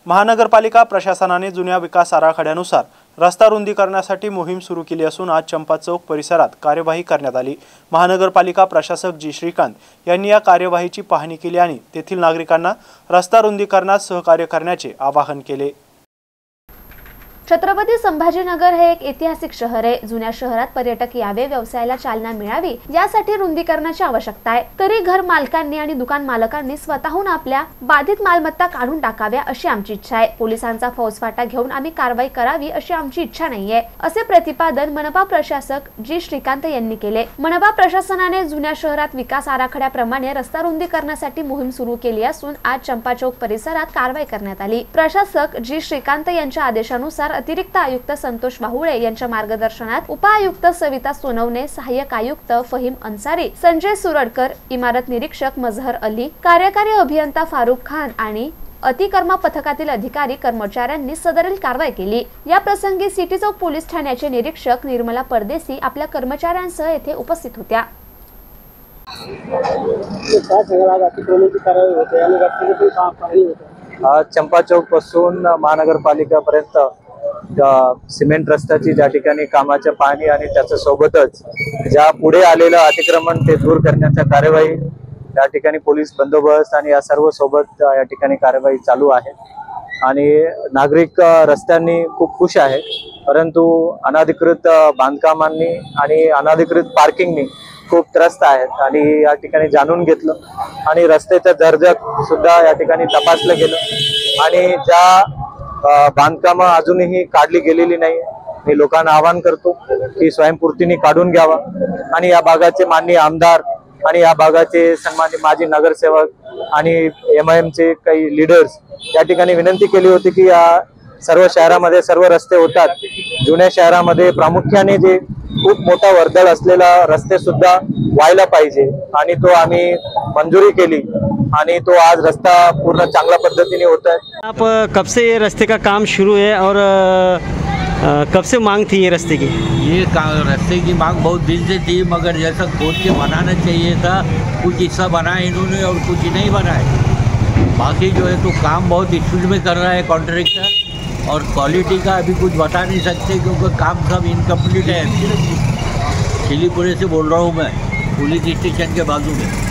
महानगरपालिका प्रशासनाने जुन्या विकास आराखड्यानुसार रस्ता रुंदीकरणासाठी मोहीम सुरू केली असून आज चंपा चौक परिसरात कार्यवाही करण्यात आली। महानगरपालिका प्रशासक जी श्रीकांत यांनी या कार्यवाहीची पाहणी केली आणि तेथील नागरिकांना रस्ता रुंदीकरणात सहकार्य करण्याचे आवाहन केले। छत्रपती संभाजीनगर हे एक ऐतिहासिक शहर आहे। जुन्या शहरात पर्यटक यावे, व्यवसायाला चालना मिळावी यासाठी रुंदीकरणाची आवश्यकता आहे। तरी घर मालकांनी आणि दुकान मालकांनी स्वतःहून आपल्या बाधित मालमत्ता काढून टाकाव्या अशी आमची इच्छा आहे। पोलिसांचा फौजफाटा घेऊन आम्ही कारवाई करावी अशी आमची इच्छा नाहीये, असे प्रतिपादन मनपा प्रशासक जी श्रीकांत यांनी केले। मनपा प्रशासनाने जुन्या शहरात विकास आराखड्याप्रमाणे रस्ता रुंदीकरणासाठी मोहीम सुरू केली असून आज चंपा चौक परिसरात कारवाई करण्यात आली। प्रशासक जी श्रीकांत यांच्या आदेशानुसार अतिरिक्त आयुक्त संतोष वाहुळे यांच्या मार्गदर्शनात उपआयुक्त सविता सोनवणे, सहाय्यक आयुक्त फहीम अन्सारी, संजय सुरडकर, इमारत निरीक्षक मजहर अली, कार्यकारी अभियंता फारुख खान आणि अतिकर्मा पथकातील अधिकारी कर्मचाऱ्यांनी सदरील कारवाई केली। या प्रसंगी सिटी चौक पोलीस ठाण्याचे निरीक्षक निर्मला परदेसी आपल्या कर्मचाऱ्यांसह येथे उपस्थित होत्या। आज चंपा चौक पासून महानगरपालिकापर्यंत सिमेंट रस्त्याची ज्या ठिकाणी कामाच्या पाहणी आणि त्याच्या सोबतच ज्या पुढे आलेलं अतिक्रमण ते दूर करण्याच्या कार्यवाही या ठिकाणी पोलीस बंदोबस्त आणि या सर्व सोबत या ठिकाणी कार्यवाही चालू आहे आणि नागरिक रस्त्यांनी खूप खुश आहे। परंतु अनधिकृत बांधकामांनी आणि अनधिकृत पार्किंगनी खूप त्रस्त आहेत आणि या ठिकाणी जाणून घेतलं आणि रस्त्याचं दर्जक सुद्धा या ठिकाणी तपासलं गेलं आणि ज्या बांधकाम अजूनही काढली गेलेली नाही, मी लोकांना आवाहन करतो की स्वयंपूर्तीने काढून घ्यावा आणि या भागाचे माननीय आमदार आणि या भागाचे सन्माननीय माजी नगरसेवक आणि MIM चे काही लीडर्स या ठिकाणी विनंती केली होती की या सर्व शहरामध्ये सर्व रस्ते होतात, जुन्या शहरामध्ये प्रामुख्याने जे खूप मोठा वर्दळ असलेला रस्ते सुद्धा व्हायला पाहिजे आणि तो आम्ही मंजुरी केली आणि तो आज रास्ता पूर्ण चांगला पद्धतीने होता है। आप कब से ये रास्ते का काम शुरू है और कब से मांग थी ये रास्ते की? ये रास्ते की मांग बहुत दिन से थी, मगर जैसा खोद के बनाना चाहिए था कुछ हिस्सा बना है इन्होंने और कुछ नहीं बना है। बाकी जो है तो काम बहुत स्पीड में कर रहा है कॉन्ट्रैक्टर और क्वालिटी का अभी कुछ बता नहीं सकते क्योंकि काम सब इनकम्प्लीट है। खिलीपुरे से बोल रहा हूँ मैं, पुलिस स्टेशन के बाजू में।